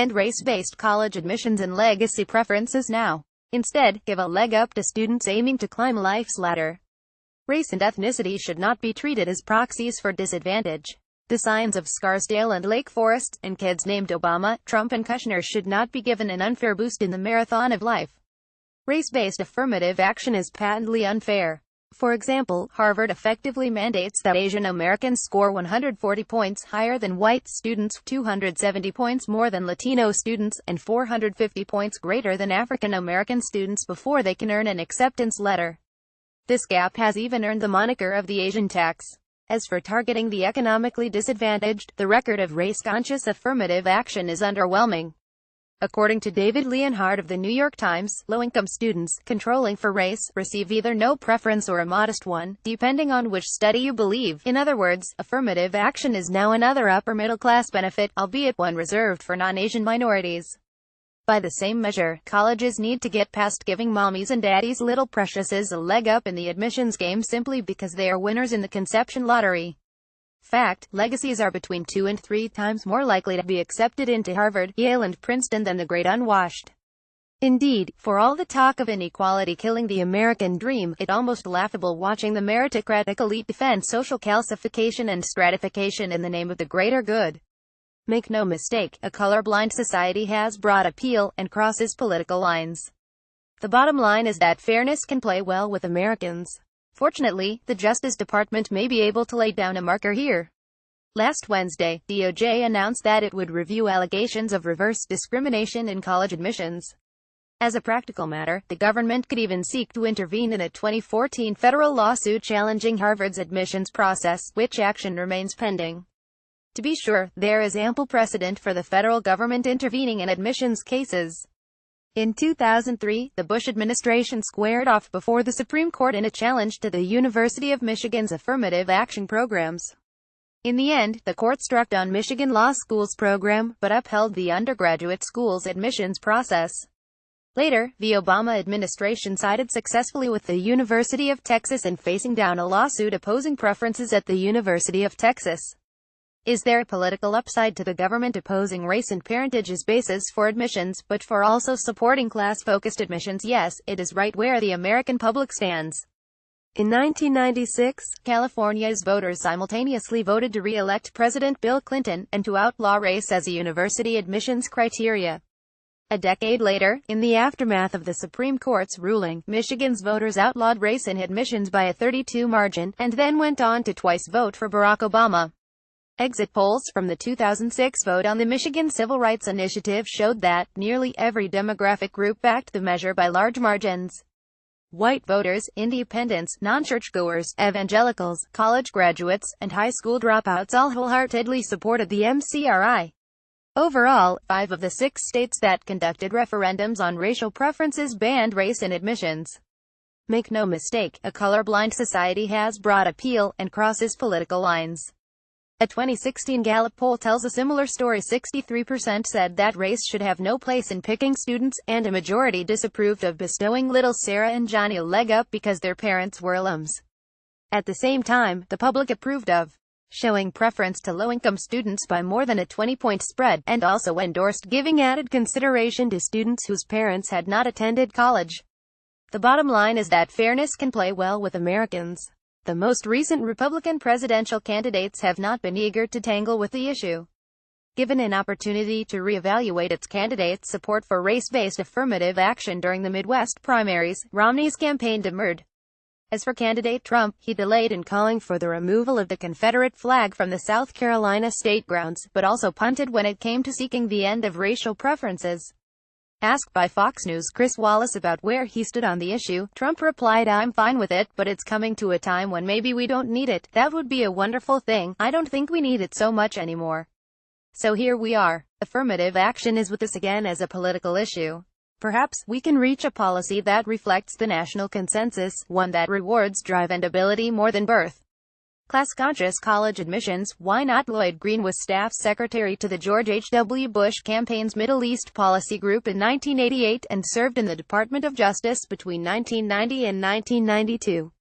end race-based college admissions and legacy preferences now. Instead, give a leg up to students aiming to climb life's ladder. Race and ethnicity should not be treated as proxies for disadvantage. The Scions of Scarsdale and Lake Forest, and kids named Obama, Trump and Kushner should not be given an unfair boost in the marathon of life. Race-based affirmative action is patently unfair. For example, Harvard effectively mandates that Asian Americans score 140 points higher than white students, 270 points more than Latino students, and 450 points greater than African American students before they can earn an acceptance letter. This gap has even earned the moniker of the Asian tax. As for targeting the economically disadvantaged, the record of race-conscious affirmative action is underwhelming. According to David Leonhardt of the New York Times, low-income students, controlling for race, receive either no preference or a modest one, depending on which study you believe. In other words, affirmative action is now another upper-middle-class benefit, albeit one reserved for non-Asian minorities. By the same measure, colleges need to get past giving mommies and daddies little preciouses a leg up in the admissions game simply because they are winners in the conception lottery. Fact, legacies are between 2 and 3 times more likely to be accepted into Harvard, Yale and Princeton than the great unwashed. Indeed, for all the talk of inequality killing the American dream, it's almost laughable watching the meritocratic elite defend social calcification and stratification in the name of the greater good. Make no mistake, a colorblind society has broad appeal, and crosses political lines. The bottom line is that fairness can play well with Americans. Fortunately, the Justice Department may be able to lay down a marker here. Last Wednesday, DOJ announced that it would review allegations of reverse discrimination in college admissions. As a practical matter, the government could even seek to intervene in a 2014 federal lawsuit challenging Harvard's admissions process, which action remains pending. To be sure, there is ample precedent for the federal government intervening in admissions cases. In 2003, the Bush administration squared off before the Supreme Court in a challenge to the University of Michigan's affirmative action programs. In the end, the court struck down Michigan Law School's program, but upheld the undergraduate school's admissions process. Later, the Obama administration sided successfully with the University of Texas in facing down a lawsuit opposing preferences at the University of Texas. Is there a political upside to the government opposing race and parentage as basis for admissions, but for also supporting class-focused admissions? Yes, it is right where the American public stands. In 1996, California's voters simultaneously voted to re-elect President Bill Clinton, and to outlaw race as a university admissions criteria. A decade later, in the aftermath of the Supreme Court's ruling, Michigan's voters outlawed race in admissions by a 32 margin, and then went on to twice vote for Barack Obama. Exit polls from the 2006 vote on the Michigan Civil Rights Initiative showed that nearly every demographic group backed the measure by large margins. White voters, independents, non-churchgoers, evangelicals, college graduates, and high school dropouts all wholeheartedly supported the MCRI. Overall, 5 of the 6 states that conducted referendums on racial preferences banned race in admissions. Make no mistake, a colorblind society has broad appeal, and crosses political lines. A 2016 Gallup poll tells a similar story. 63% said that race should have no place in picking students, and a majority disapproved of bestowing little Sarah and Johnny a leg up because their parents were alums. At the same time, the public approved of showing preference to low-income students by more than a 20-point spread, and also endorsed giving added consideration to students whose parents had not attended college. The bottom line is that fairness can play well with Americans. The most recent Republican presidential candidates have not been eager to tangle with the issue. Given an opportunity to reevaluate its candidates' support for race-based affirmative action during the Midwest primaries, Romney's campaign demurred. As for candidate Trump, he delayed in calling for the removal of the Confederate flag from the South Carolina state grounds, but also punted when it came to seeking the end of racial preferences. Asked by Fox News' Chris Wallace about where he stood on the issue, Trump replied, "I'm fine with it, but it's coming to a time when maybe we don't need it. That would be a wonderful thing. I don't think we need it so much anymore." So here we are. Affirmative action is with us again as a political issue. Perhaps we can reach a policy that reflects the national consensus, one that rewards drive and ability more than birth. Class-conscious college admissions. Why not? Lloyd Green was staff secretary to the George H.W. Bush campaign's Middle East Policy Group in 1988 and served in the Department of Justice between 1990 and 1992.